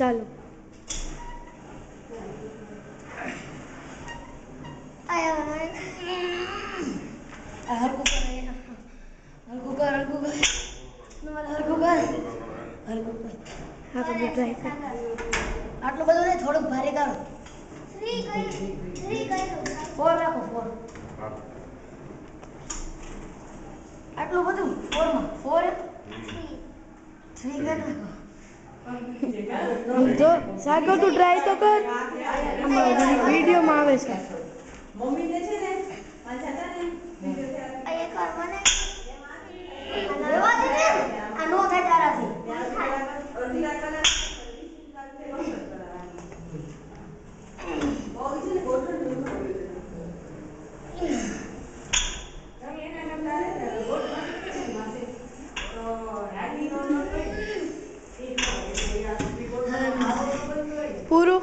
ચાલો હા કબૂતર ટ્રાય કર આટલું બધું નહીં થોડુંક ભારે કરો 4 રાખો 4 આટલું બધું 4 માં 4 3 કરી નાખો જો સાગર તું ટ્રાય તો કર વિડીયોમાં આવે છે મમ્મીને છે ને પાછા હતા ને એકવાર મને લેવા દે ને આ નો થાય તારાથી અડધી કલાક પૂરું